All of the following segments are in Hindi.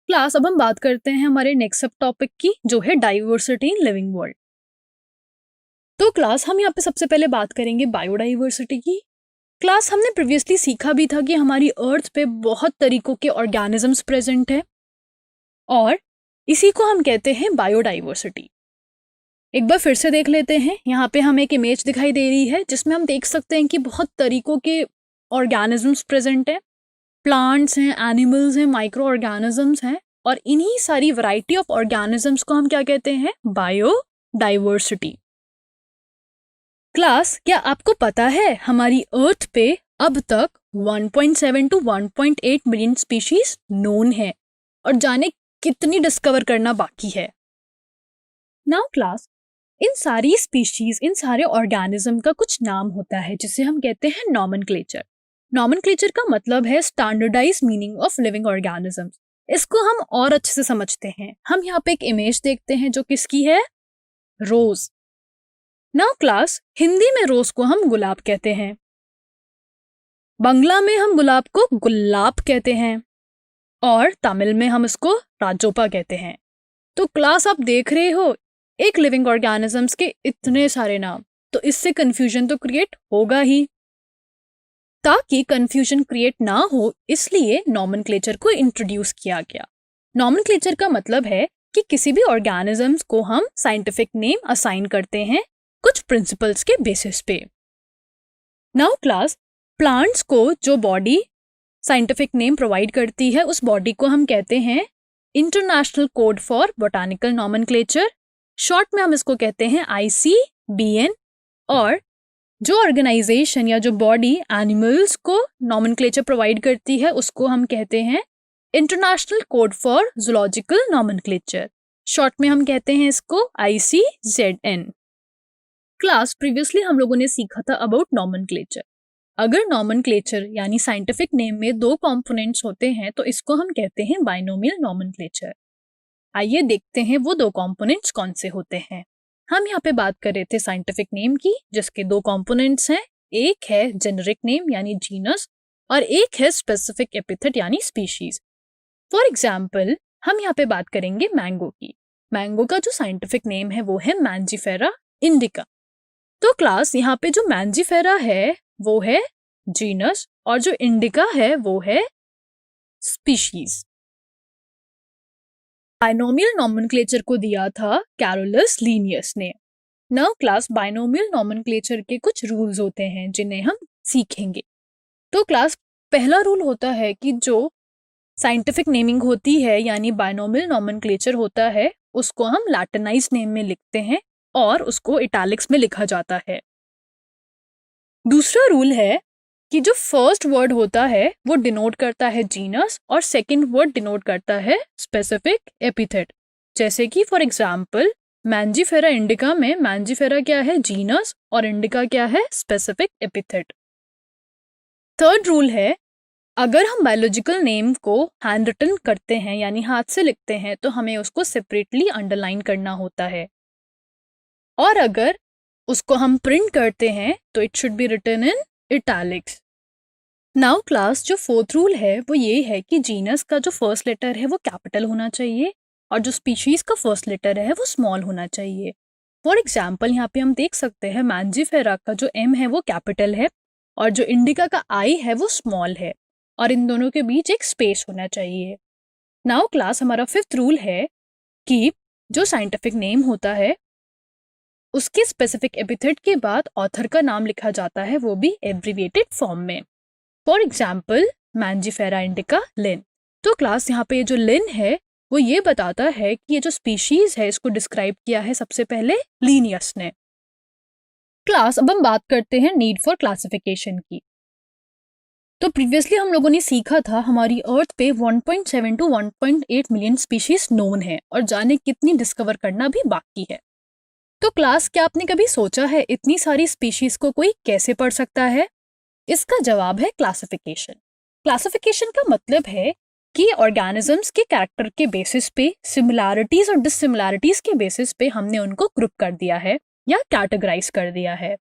क्लास अब हम बात करते हैं हमारे नेक्स्ट सब टॉपिक की, जो है डाइवर्सिटी इन लिविंग वर्ल्ड। तो क्लास हम यहाँ पे सबसे पहले बात करेंगे बायोडाइवर्सिटी की। क्लास हमने प्रीवियसली सीखा भी था कि हमारी अर्थ पे बहुत तरीकों के ऑर्गेनिजम्स प्रेजेंट है और इसी को हम कहते हैं बायोडाइवर्सिटी। एक बार फिर से देख लेते हैं। यहाँ पे हमें एक इमेज दिखाई दे रही है जिसमें हम देख सकते हैं कि बहुत तरीकों के ऑर्गेनिजम्स प्रेजेंट हैं। प्लांट्स हैं, एनिमल्स हैं, माइक्रो ऑर्गेनिजम्स हैं और इन्हीं सारी वैरायटी ऑफ ऑर्गेनिजम्स को हम क्या कहते हैं? बायोडाइवर्सिटी। क्लास, क्या आपको पता है हमारी अर्थ पे अब तक 1.7 to 1.8 मिलियन स्पीशीज नोन है और जाने कितनी डिस्कवर करना बाकी है। नाउ क्लास, इन सारी स्पीशीज, इन सारे ऑर्गेनिज्म का कुछ नाम होता है जिसे हम कहते हैं नॉमेनक्लेचर। नॉमेनक्लेचर का मतलब है standardize meaning of living organisms. इसको हम और अच्छे से समझते हैं। हम यहाँ पे एक इमेज देखते हैं जो किसकी है? रोज। नाउ क्लास, हिंदी में रोज को हम गुलाब कहते हैं, बांग्ला में हम गुलाब को गुलाब कहते हैं और तमिल में हम इसको राजोपा कहते हैं। तो क्लास, आप देख रहे हो एक लिविंग ऑर्गेनिजम्स के इतने सारे नाम, तो इससे कंफ्यूजन तो क्रिएट होगा ही। ताकि कंफ्यूजन क्रिएट ना हो इसलिए नॉमेनक्लेचर को इंट्रोड्यूस किया गया। नॉमेनक्लेचर का मतलब है कि किसी भी ऑर्गेनिजम्स को हम साइंटिफिक नेम असाइन करते हैं कुछ प्रिंसिपल्स के बेसिस पे। नाउ क्लास, प्लांट्स को जो बॉडी साइंटिफिक नेम प्रोवाइड करती है उस बॉडी को हम कहते हैं international code for botanical nomenclature. Short में हम इसको कहते हैं ICBN। और जो ऑर्गेनाइजेशन या जो बॉडी एनिमल्स को नॉमेनक्लेचर प्रोवाइड करती है उसको हम कहते हैं international code for zoological nomenclature. Short में हम कहते हैं इसको ICZN। क्लास, प्रीवियसली हम लोगों ने सीखा था अबाउट नॉमेनक्लेचर। अगर नॉमेनक्लेचर यानी साइंटिफिक नेम में दो कंपोनेंट्स होते हैं तो इसको हम कहते हैं बाइनोमियल नॉमेनक्लेचर। आइए देखते हैं वो दो कंपोनेंट्स कौन से होते हैं। हम यहाँ पे बात कर रहे थे साइंटिफिक नेम की, जिसके दो कंपोनेंट्स हैं। एक है जेनेरिक नेम यानी जीनस और एक है स्पेसिफिक एपिथेट यानी स्पीशीज। फॉर एग्जाम्पल, हम यहाँ पे बात करेंगे मैंगो की। मैंगो का जो साइंटिफिक नेम है वो है मैंजीफेरा इंडिका। तो क्लास, यहाँ पे जो मैंजीफेरा है वो है जीनस और जो इंडिका है वो है स्पीशीज। बाइनोमियल नॉमेनक्लेचर को दिया था कैरोलस लीनियस ने। नाउ क्लास, बाइनोमियल नॉमेनक्लेचर के कुछ रूल्स होते हैं जिन्हें हम सीखेंगे। तो क्लास, पहला रूल होता है कि जो साइंटिफिक नेमिंग होती है यानी बाइनोमियल नॉमेनक्लेचर होता है उसको हम लैटिनाइज नेम में लिखते हैं और उसको इटैलिक्स में लिखा जाता है। दूसरा रूल है कि जो फर्स्ट वर्ड होता है वो डिनोट करता है जीनस और सेकंड वर्ड डिनोट करता है स्पेसिफिक एपिथेट। जैसे कि फॉर एग्जांपल, मैंजीफेरा इंडिका में मैंजीफेरा क्या है? जीनस और इंडिका क्या है? Specific epithet. थर्ड रूल है, अगर हम बायोलॉजिकल नेम को हैंड रिटन करते हैं यानी हाथ से लिखते हैं तो हमें उसको सेपरेटली अंडरलाइन करना होता है और अगर उसको हम प्रिंट करते हैं तो it should be written in italics. Now class, जो फोर्थ रूल है वो ये है कि जीनस का जो फर्स्ट लेटर है वो कैपिटल होना चाहिए और जो स्पीशीज का फर्स्ट लेटर है वो स्मॉल होना चाहिए। फॉर एग्जाम्पल, यहाँ पे हम देख सकते हैं मैंजीफेरा का जो M है वो कैपिटल है और जो इंडिका का I है वो स्मॉल है और इन दोनों के बीच एक स्पेस होना चाहिए। नाउ क्लास, हमारा फिफ्थ रूल है कि जो साइंटिफिक नेम होता है उसके स्पेसिफिक एपिथेट के बाद ऑथर का नाम लिखा जाता है, वो भी एब्रिविएटेड फॉर्म में। फॉर एग्जाम्पल, मैंजीफेरा इंडिका लिन। तो क्लास, यहाँ पे जो लिन है वो ये बताता है कि ये जो स्पीशीज है इसको डिस्क्राइब किया है सबसे पहले लीनियस ने। क्लास, अब हम बात करते हैं नीड फॉर क्लासिफिकेशन की। तो प्रीवियसली हम लोगों ने सीखा था हमारी अर्थ पे 1.7 to 1.8 मिलियन स्पीशीज नोन है और जाने कितनी डिस्कवर करना भी बाकी है। तो क्लास, क्या आपने कभी सोचा है इतनी सारी स्पीशीज को कोई कैसे पढ़ सकता है? इसका जवाब है क्लासिफिकेशन। क्लासिफिकेशन का मतलब है कि ऑर्गेनिजम्स के कैरेक्टर के बेसिस पे सिमिलैरिटीज और डिससिमिलैरिटीज के बेसिस पे हमने उनको ग्रुप कर दिया है या कैटेगराइज कर दिया है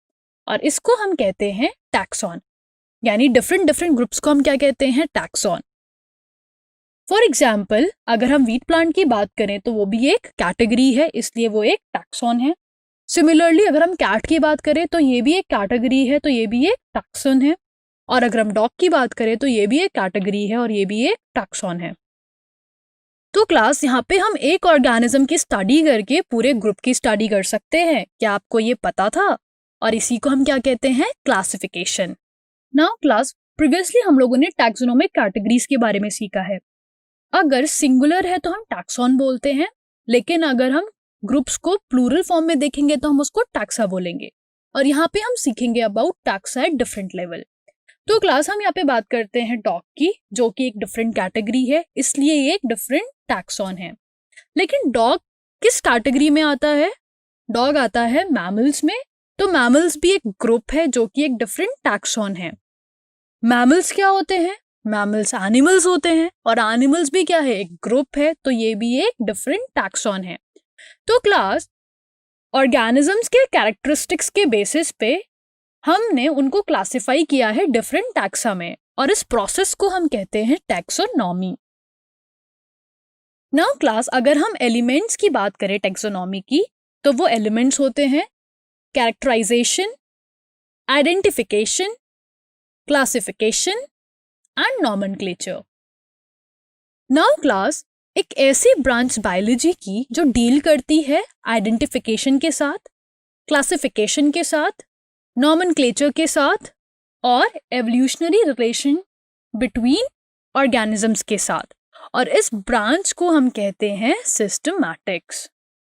और इसको हम कहते हैं टैक्सॉन। यानी डिफरेंट ग्रुप्स को हम क्या कहते हैं? टैक्सॉन। फॉर एग्जाम्पल अगर हम व्हीट प्लांट की बात करें तो वो भी एक कैटेगरी है, इसलिए वो एक टैक्सॉन है। सिमिलरली अगर हम कैट की बात करें तो ये भी एक कैटेगरी है, तो ये भी एक टैक्सॉन है। और अगर हम डॉग की बात करें तो ये भी एक कैटेगरी है और ये भी एक टैक्सॉन है। तो क्लास यहाँ पे हम एक ऑर्गेनिज्म की स्टडी करके पूरे ग्रुप की स्टडी कर सकते हैं। क्या आपको ये पता था? और इसी को हम क्या कहते हैं? क्लासिफिकेशन। नाउ क्लास, प्रीवियसली हम लोगों ने टैक्सोनॉमिक कैटेगरीज के बारे में सीखा है। अगर सिंगुलर है तो हम टैक्सॉन बोलते हैं, लेकिन अगर हम ग्रुप्स को प्लूरल फॉर्म में देखेंगे तो हम उसको टैक्सा बोलेंगे। और यहाँ पे हम सीखेंगे about taxa at different level. तो क्लास हम यहाँ पे बात करते हैं डॉग की, जो कि एक डिफरेंट कैटेगरी है, इसलिए ये एक डिफरेंट टैक्सॉन है। लेकिन डॉग किस कैटेगरी में आता है? डॉग आता है मैमल्स में। तो मैमल्स भी एक ग्रुप है जो कि एक डिफरेंट टैक्सॉन है। मैमल्स क्या होते हैं? मैमल्स एनिमल्स होते हैं, और एनिमल्स भी क्या है? एक ग्रुप है, तो ये भी एक डिफरेंट टैक्सॉन है। तो क्लास, ऑर्गेनिजम्स के कैरेक्टरिस्टिक्स के बेसिस पे हमने उनको क्लासिफाई किया है डिफरेंट टैक्सा में, और इस प्रोसेस को हम कहते हैं टैक्सोनॉमी। नाउ क्लास, अगर हम एलिमेंट्स की बात करें टैक्सोनॉमी की, तो वो एलिमेंट्स होते हैं characterization, identification, classification and nomenclature. Now class, एक ऐसी ब्रांच बायोलॉजी की जो डील करती है आइडेंटिफिकेशन के साथ, क्लासिफिकेशन के साथ, नॉमेनक्लेचर के साथ और एवोल्यूशनरी रिलेशन बिटवीन ऑर्गेनिजम्स के साथ, और इस ब्रांच को हम कहते हैं सिस्टमैटिक्स।